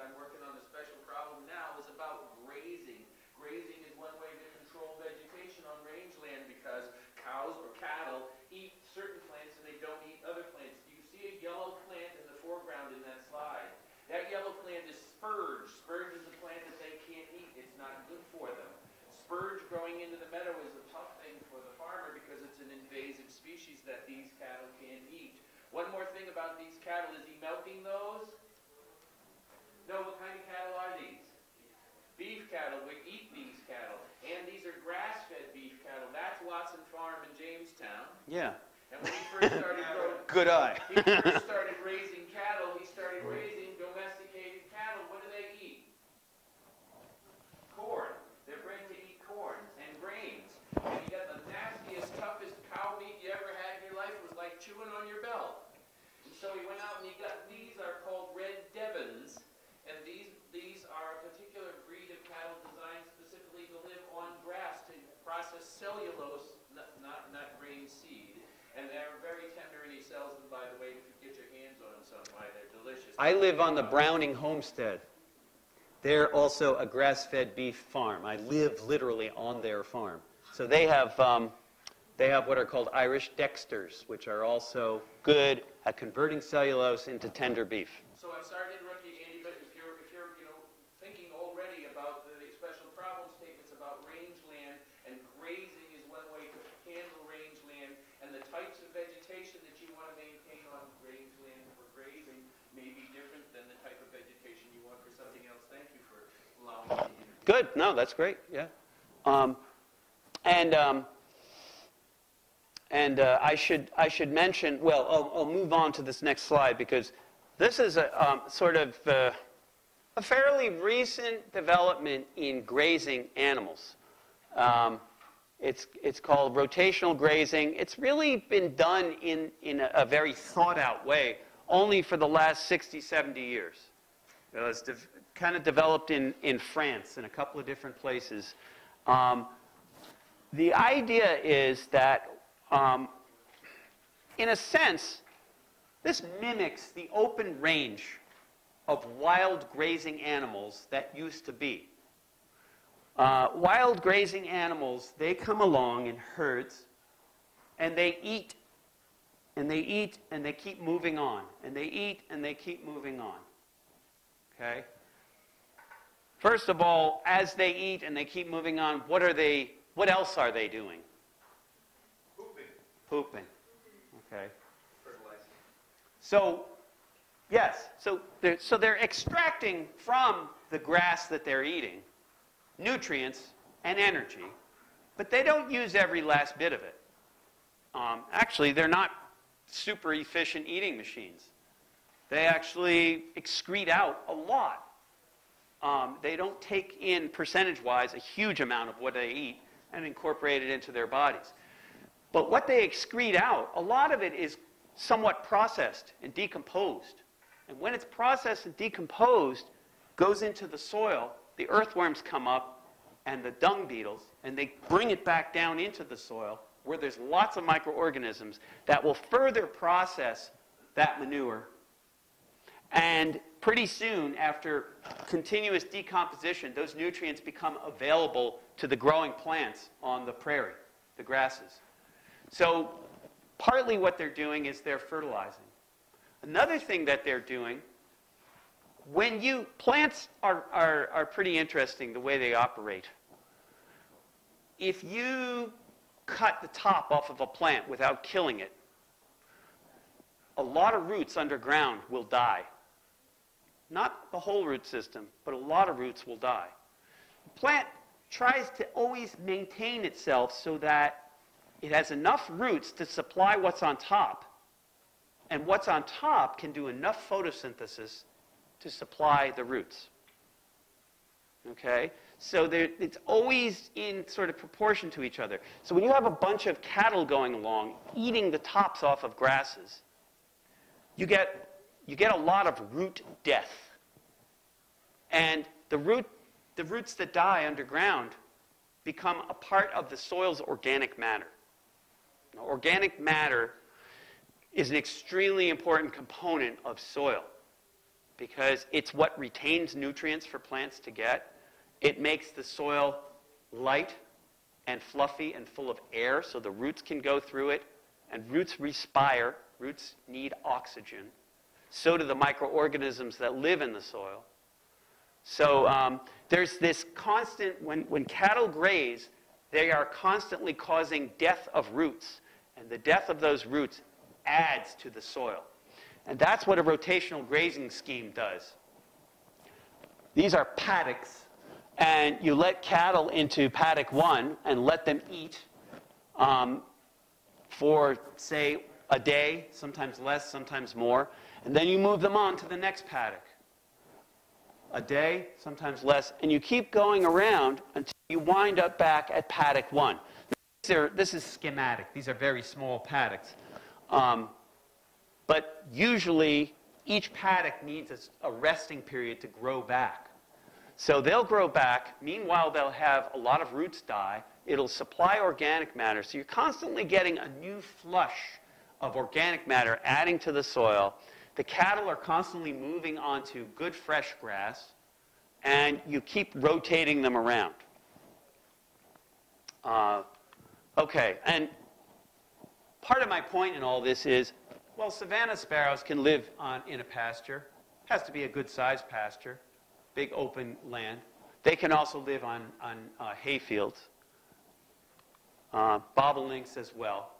I'm working on a special problem now, is about grazing. Grazing is one way to control vegetation on rangeland because cows or cattle eat certain plants and they don't eat other plants. Do you see a yellow plant in the foreground in that slide? That yellow plant is spurge. Spurge is a plant that they can't eat. It's not good for them. Spurge growing into the meadow is a tough thing for the farmer because it's an invasive species that these cattle can't eat. One more thing about these cattle, is he milking those? No, what kind of cattle are these? Beef cattle. We eat these cattle. And these are grass-fed beef cattle. That's Watson Farm in Jamestown. Yeah. And when he first started Good eye. he first started raising cattle, he started raising domesticated cattle. What do they eat? Corn. They're bred to eat corn and grains. And you got the nastiest, toughest cow meat you ever had in your life. It was like chewing on your belt. And so he went out and he got, these are called red Devons. And these are a particular breed of cattle designed specifically to live on grass to process cellulose, not grain seed. And they're very tender, and he sells them, by the way, if you get your hands on them sometime. They're delicious. I live on the Browning homestead. They're also a grass-fed beef farm. I live literally on their farm. So they have what are called Irish Dexters, which are also good at converting cellulose into tender beef. So I'm sorry to interrupt you, Andy, but if you're thinking already about the special problem statements about rangeland, and grazing is one way to handle rangeland, and the types of vegetation that you want to maintain on rangeland for grazing may be different than the type of vegetation you want for something else. Thank you for allowing me to interview. Good. No, that's great. Yeah. I should mention, well, I'll move on to this next slide because this is a sort of a fairly recent development in grazing animals. It's called rotational grazing. It's really been done in a very thought-out way only for the last 60, 70 years. It was kind of developed in France in a couple of different places. The idea is that, in a sense, this mimics the open range of wild grazing animals that used to be. Wild grazing animals, they come along in herds, and they eat, and they eat, and they keep moving on, and they eat, and they keep moving on. Okay? First of all, as they eat and they keep moving on, what else are they doing? Pooping. Okay. Fertilizing. So, yes. So they're extracting from the grass that they're eating nutrients and energy, but they don't use every last bit of it. Actually, they're not super efficient eating machines. They actually excrete out a lot. They don't take in, percentage-wise, a huge amount of what they eat and incorporate it into their bodies. But what they excrete out, a lot of it is somewhat processed and decomposed. And when it's processed and decomposed, goes into the soil, the earthworms come up and the dung beetles, and they bring it back down into the soil where there's lots of microorganisms that will further process that manure. And pretty soon, after continuous decomposition, those nutrients become available to the growing plants on the prairie, the grasses. So partly what they're doing is they're fertilizing. Another thing that they're doing, plants are pretty interesting the way they operate. If you cut the top off of a plant without killing it, a lot of roots underground will die. Not the whole root system, but a lot of roots will die. The plant tries to always maintain itself so that it has enough roots to supply what's on top, and what's on top can do enough photosynthesis to supply the roots. Okay? So it's always in sort of proportion to each other. So when you have a bunch of cattle going along, eating the tops off of grasses, you get a lot of root death. And the roots that die underground become a part of the soil's organic matter. Now, organic matter is an extremely important component of soil. because it's what retains nutrients for plants to get. It makes the soil light and fluffy and full of air so the roots can go through it. And roots respire. Roots need oxygen. So do the microorganisms that live in the soil. So there's this constant, when cattle graze, they are constantly causing death of roots. And the death of those roots adds to the soil. And that's what a rotational grazing scheme does. These are paddocks. And you let cattle into paddock 1 and let them eat for, say, a day, sometimes less, sometimes more. And then you move them on to the next paddock. A day, sometimes less. And you keep going around until you wind up back at paddock 1. This is schematic. These are very small paddocks. But usually, each paddock needs a resting period to grow back. So they'll grow back. Meanwhile, they'll have a lot of roots die. It'll supply organic matter. So you're constantly getting a new flush of organic matter adding to the soil. The cattle are constantly moving onto good fresh grass, and you keep rotating them around. Okay, and part of my point in all this is, well, savanna sparrows can live in a pasture. It has to be a good-sized pasture, big open land. They can also live on hay fields. Bobolinks as well.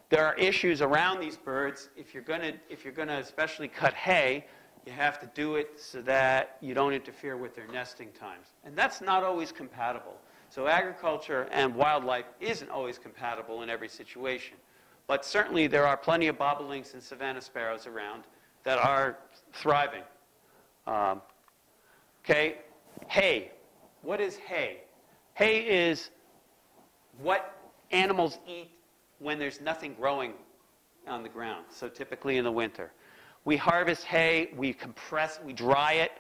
There are issues around these birds. If you're going to especially cut hay, you have to do it so that you don't interfere with their nesting times. And that's not always compatible. So agriculture and wildlife isn't always compatible in every situation. But certainly there are plenty of bobolinks and savanna sparrows around that are thriving. Okay, hay. What is hay? Hay is what animals eat when there's nothing growing on the ground, so typically in the winter. We harvest hay, we dry it,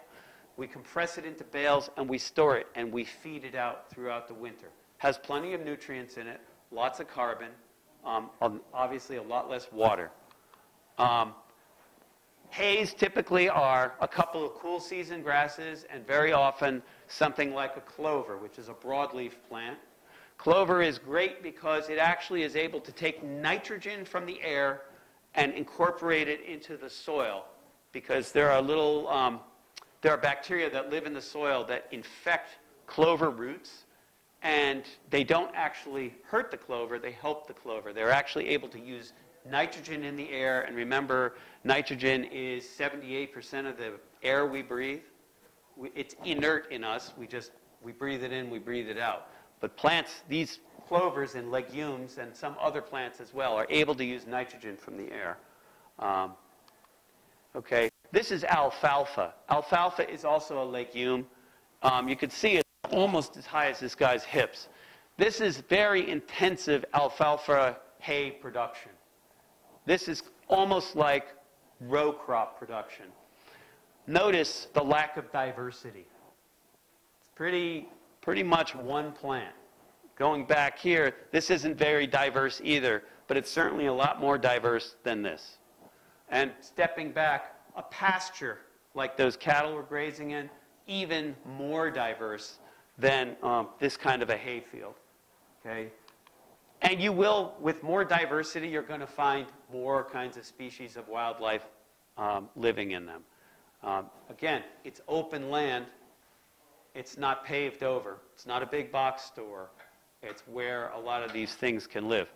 we compress it into bales, and we store it, and we feed it out throughout the winter. Has plenty of nutrients in it, lots of carbon, obviously a lot less water. Hays typically are a couple of cool season grasses, and very often something like a clover, which is a broadleaf plant. Clover is great because it actually is able to take nitrogen from the air and incorporate it into the soil, because there are bacteria that live in the soil that infect clover roots, and they don't actually hurt the clover, they help the clover. They're actually able to use nitrogen in the air, and remember, nitrogen is 78% of the air we breathe. It's inert in us. We breathe it in, we breathe it out. But plants, these clovers and legumes and some other plants as well, are able to use nitrogen from the air. Okay, this is alfalfa. Alfalfa is also a legume. You can see it's almost as high as this guy's hips. This is very intensive alfalfa hay production. This is almost like row crop production. Notice the lack of diversity. It's pretty much one plant. Going back here, this isn't very diverse either, but it's certainly a lot more diverse than this. And stepping back, a pasture like those cattle were grazing in, even more diverse than this kind of a hay field. Okay? And you will, with more diversity, you're going to find more kinds of species of wildlife living in them. Again, it's open land. It's not paved over. It's not a big box store. It's where a lot of these things can live.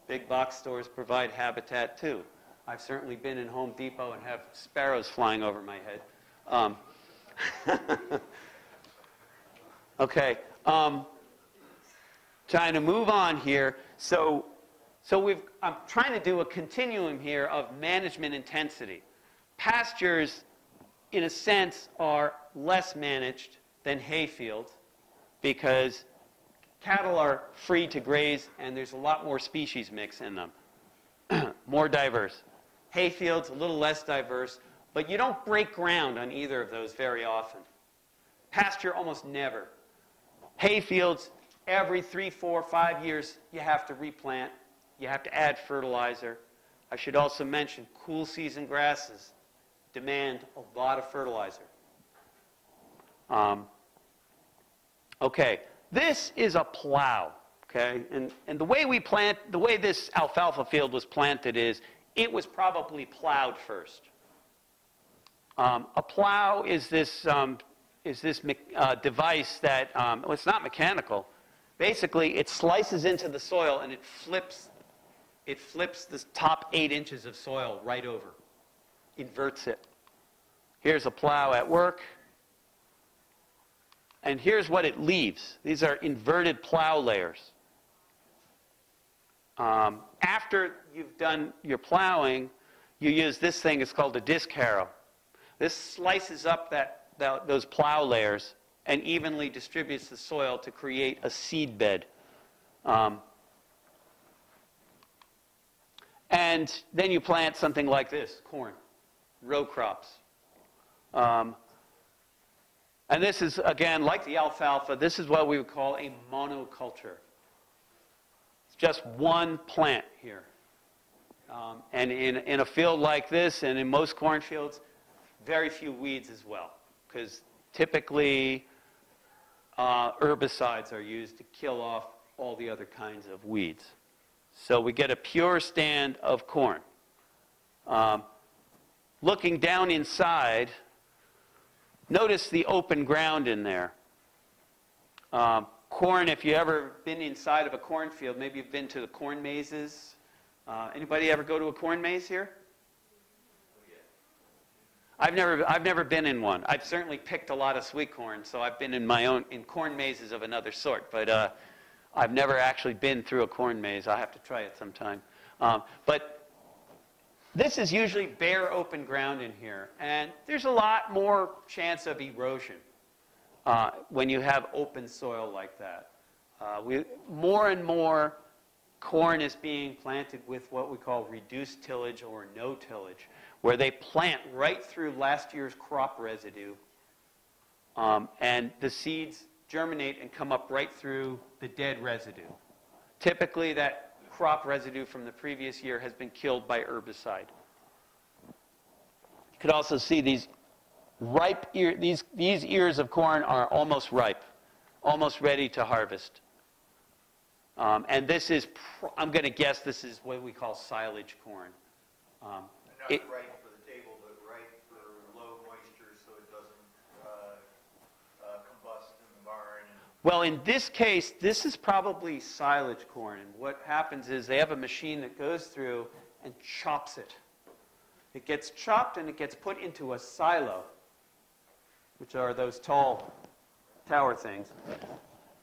Big box stores provide habitat too. I've certainly been in Home Depot and have sparrows flying over my head. Okay. Trying to move on here. So I'm trying to do a continuum here of management intensity. Pastures, in a sense, are less managed than hay fields because cattle are free to graze and there's a lot more species mix in them. More diverse. Hay fields, a little less diverse, but you don't break ground on either of those very often. Pasture, almost never. Hay fields, every 3, 4, 5 years, you have to replant. You have to add fertilizer. I should also mention cool season grasses. demand a lot of fertilizer. Okay, this is a plow, okay? And the way this alfalfa field was planted is it was probably plowed first. A plow is this device that, well, it's not mechanical. Basically, it slices into the soil and it flips the top 8 inches of soil right over, inverts it. Here's a plow at work. And here's what it leaves. These are inverted plow layers. After you've done your plowing, you use this thing. It's called a disc harrow. This slices up those plow layers and evenly distributes the soil to create a seed bed. And then you plant something like this, corn, row crops. And this is, again, like the alfalfa, this is what we would call a monoculture. It's just one plant here. And in a field like this, and in most cornfields, very few weeds as well, because typically herbicides are used to kill off all the other kinds of weeds. So we get a pure stand of corn. Looking down inside, notice the open ground in there. Corn, if you've ever been inside of a cornfield, maybe you've been to the corn mazes. Anybody ever go to a corn maze here? I've never been in one. I've certainly picked a lot of sweet corn, so I've been in corn mazes of another sort, but I've never actually been through a corn maze. I'll have to try it sometime. But this is usually bare open ground in here, and there's a lot more chance of erosion when you have open soil like that. More and more corn is being planted with what we call reduced tillage or no tillage, where they plant right through last year's crop residue, and the seeds germinate and come up right through the dead residue. Typically, that crop residue from the previous year has been killed by herbicide. You could also see these ears of corn are almost ripe, almost ready to harvest. And this is, I'm going to guess this is what we call silage corn. Not right for the table, but right for low moisture so it doesn't combust in the barn. Well, in this case, this is probably silage corn. And what happens is they have a machine that goes through and chops it. It gets chopped and it gets put into a silo, which are those tall tower things.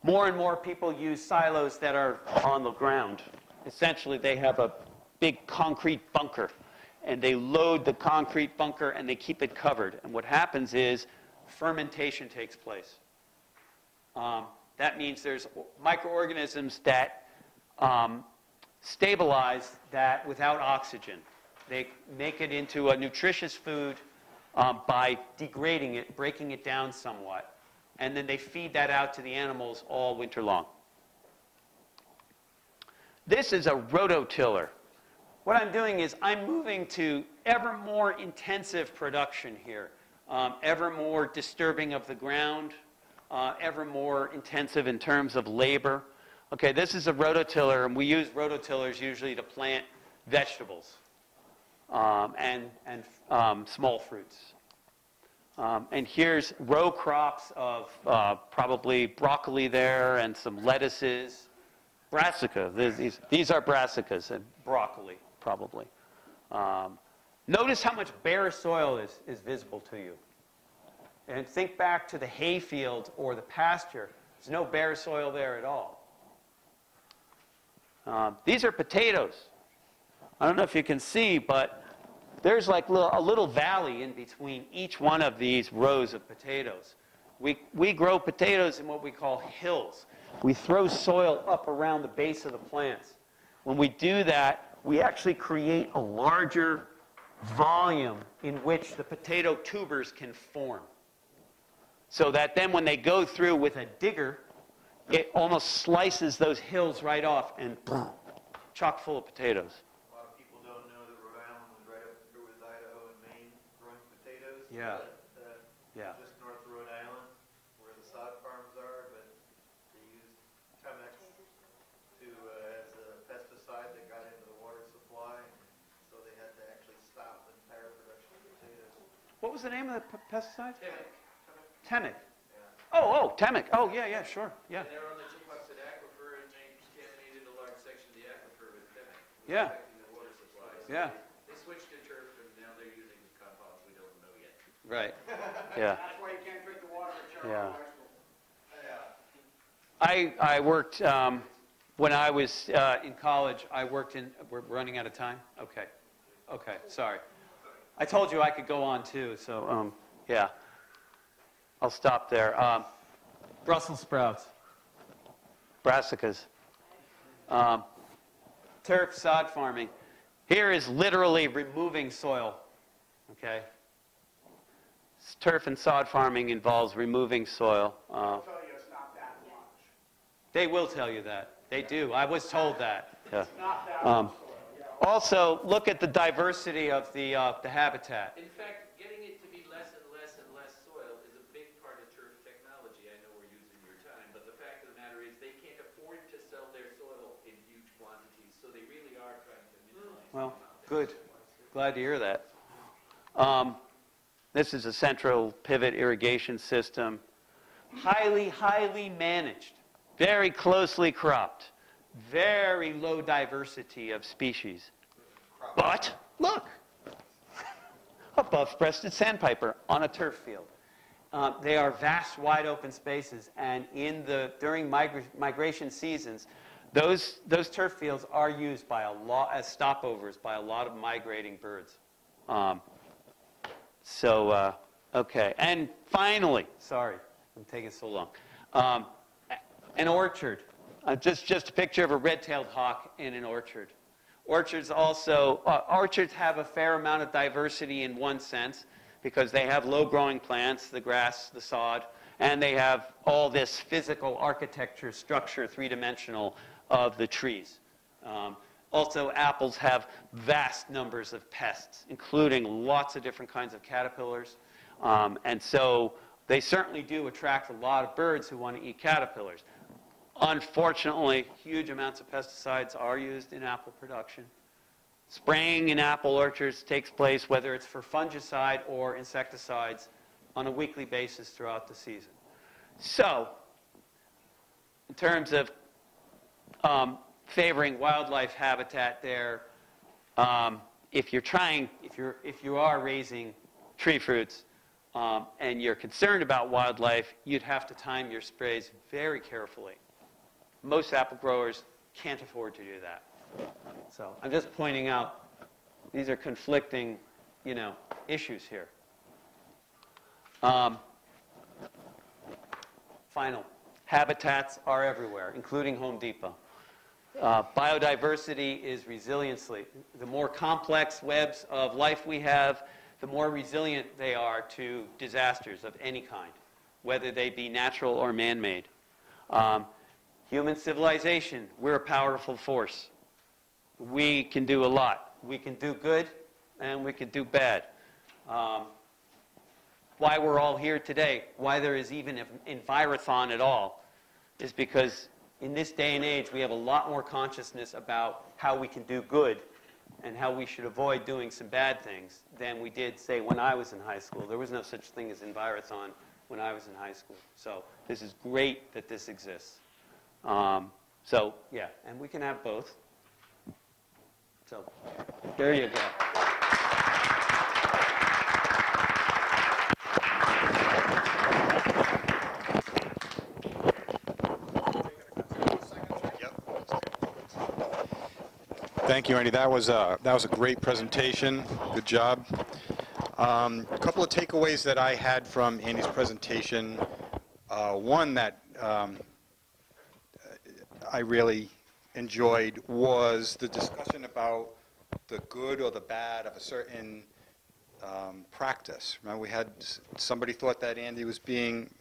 More and more people use silos that are on the ground. Essentially, they have a big concrete bunker, and they load the concrete bunker and they keep it covered. And what happens is fermentation takes place. That means there's microorganisms that stabilize that without oxygen. They make it into a nutritious food by degrading it, breaking it down somewhat. And then they feed that out to the animals all winter long. This is a rototiller. What I'm doing is I'm moving to ever more intensive production here, ever more disturbing of the ground, ever more intensive in terms of labor. Okay, this is a rototiller, and we use rototillers usually to plant vegetables and small fruits. And here's row crops of probably broccoli there and some lettuces. Brassica. These are brassicas and broccoli, probably. Notice how much bare soil is visible to you. And think back to the hayfield or the pasture. There's no bare soil there at all. These are potatoes. I don't know if you can see, but there's like a little valley in between each one of these rows of potatoes. We grow potatoes in what we call hills. We throw soil up around the base of the plants. When we do that, we actually create a larger volume in which the potato tubers can form. So that then when they go through with a digger, it almost slices those hills right off and boom, chock full of potatoes. Yeah. Yeah. Just north of Rhode Island, where the sod farms are, but they used Chemex as a pesticide that got into the water supply, so they had to actually stop the entire production of potatoes. What was the name of the pesticide? Temic. Temic. Oh, Temic. Oh, yeah, sure. Yeah. And they're on the Tuquapset Aquifer, and they contaminated a large section of the aquifer with Temic. Yeah. Affecting the water supply. So Yeah. They switched to turf, and now they're using compounds we don't know yet. Right. Yeah. That's why you can't drink the water at Cherokee Yeah. High School. I worked, when I was in college, I worked in, we're running out of time? Okay. Okay, sorry. I told you I could go on too, so, yeah. I'll stop there. Brussels sprouts. Brassicas. Turf sod farming. Here is literally removing soil, okay? Turf and sod farming involves removing soil. I'll tell you, it's not that much. They will tell you that. They do. I was told that. Yeah. It's not that much soil. Yeah. Also, look at the diversity of the habitat. In fact, getting it to be less and less and less soil is a big part of turf technology. I know we're using your time, but the fact of the matter is they can't afford to sell their soil in huge quantities, so they really are trying to minimize the Well, amount that good. they want. Glad to hear that. This is a central pivot irrigation system. Highly managed. Very closely cropped. Very low diversity of species. But, look, above-breasted sandpiper on a turf field. They are vast, wide open spaces, and during migration seasons, those turf fields are used by a lot as stopovers by a lot of migrating birds. Okay, and finally, sorry, I'm taking so long. An orchard. Just a picture of a red-tailed hawk in an orchard. Orchards have a fair amount of diversity in one sense because they have low-growing plants, the grass, the sod, and they have all this physical architecture, structure, three-dimensional of the trees. Also, apples have vast numbers of pests, including lots of different kinds of caterpillars. And so they certainly do attract a lot of birds who want to eat caterpillars. Unfortunately, huge amounts of pesticides are used in apple production. Spraying in apple orchards takes place, whether it's for fungicide or insecticides, on a weekly basis throughout the season. So, in terms of favoring wildlife habitat there, if you are raising tree fruits and you're concerned about wildlife, you'd have to time your sprays very carefully. Most apple growers can't afford to do that. So I'm just pointing out these are conflicting, issues here. Final. Habitats are everywhere, including Home Depot. Biodiversity is resiliency. The more complex webs of life we have, the more resilient they are to disasters of any kind, whether they be natural or man-made. Human civilization, we're a powerful force. We can do a lot. We can do good, and we can do bad. Why we're all here today, why there is even an Envirothon at all, is because in this day and age, we have a lot more consciousness about how we can do good and how we should avoid doing some bad things than we did, say, when I was in high school. There was no such thing as Envirothon when I was in high school. So this is great that this exists. Yeah, and we can have both. So there you go. Thank you, Andy. That was a great presentation. Good job. A couple of takeaways that I had from Andy's presentation. One that I really enjoyed was the discussion about the good or the bad of a certain practice. Remember, we had somebody thought that Andy was being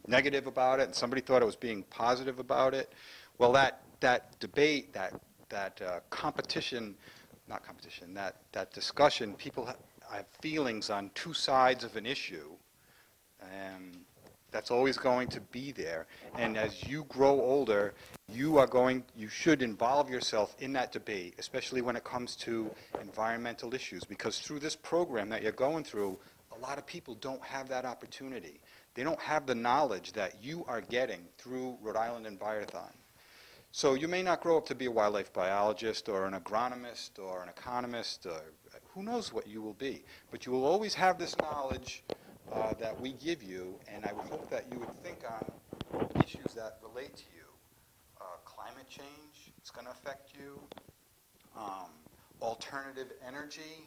negative about it, and somebody thought it was being positive about it. Well, that debate, that competition, not competition, that discussion, I have feelings on two sides of an issue, and that's always going to be there. And as you grow older, you should involve yourself in that debate, especially when it comes to environmental issues, because through this program that you're going through, a lot of people don't have that opportunity. They don't have the knowledge that you are getting through Rhode Island Envirothon. So you may not grow up to be a wildlife biologist or an agronomist or an economist, or who knows what you will be, but you will always have this knowledge that we give you, and I would hope that you would think on issues that relate to you. Climate change, it's going to affect you. Alternative energy.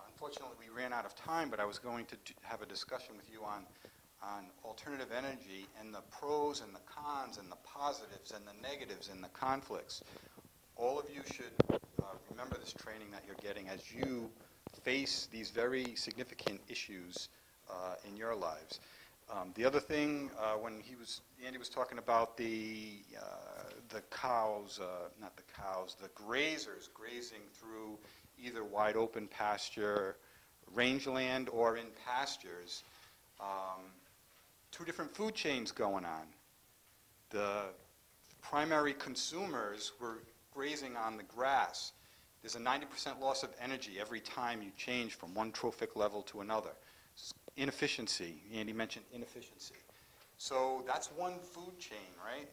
Unfortunately, we ran out of time, but I was going to have a discussion with you on alternative energy and the pros and the cons and the positives and the negatives and the conflicts. All of you should remember this training that you're getting as you face these very significant issues in your lives. The other thing, when Andy was talking about the cows, not the cows, the grazers grazing through either wide open pasture, rangeland, or in pastures, two different food chains going on. The primary consumers were grazing on the grass. There's a 90% loss of energy every time you change from one trophic level to another. Inefficiency. Andy mentioned inefficiency. So that's one food chain, right?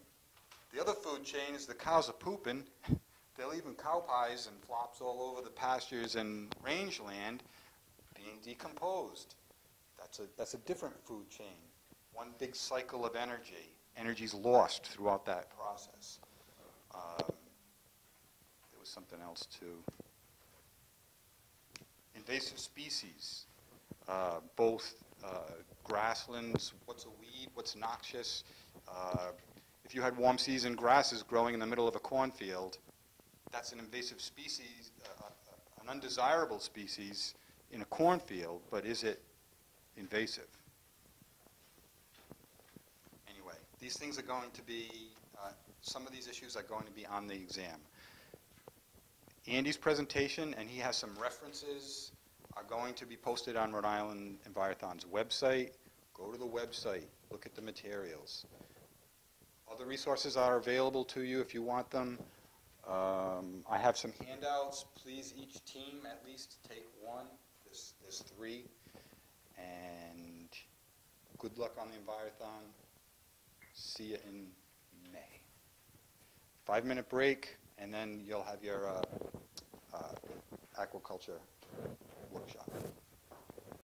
The other food chain is the cows are pooping. They're leaving cow pies and flops all over the pastures and rangeland being decomposed. That's a different food chain. One big cycle of energy. Energy's lost throughout that process. There was something else too. Invasive species. Both grasslands, what's a weed, what's noxious. If you had warm season grasses growing in the middle of a cornfield, that's an invasive species, an undesirable species in a cornfield, but is it invasive? Anyway, these things are going to be, some of these issues are going to be on the exam. Andy's presentation, and he has some references, are going to be posted on Rhode Island Envirothon's website. Go to the website, look at the materials. Other resources are available to you if you want them. I have some handouts. Please, each team at least take one. There's 3. And good luck on the Envirothon. See you in May. 5-minute break, and then you'll have your aquaculture workshop.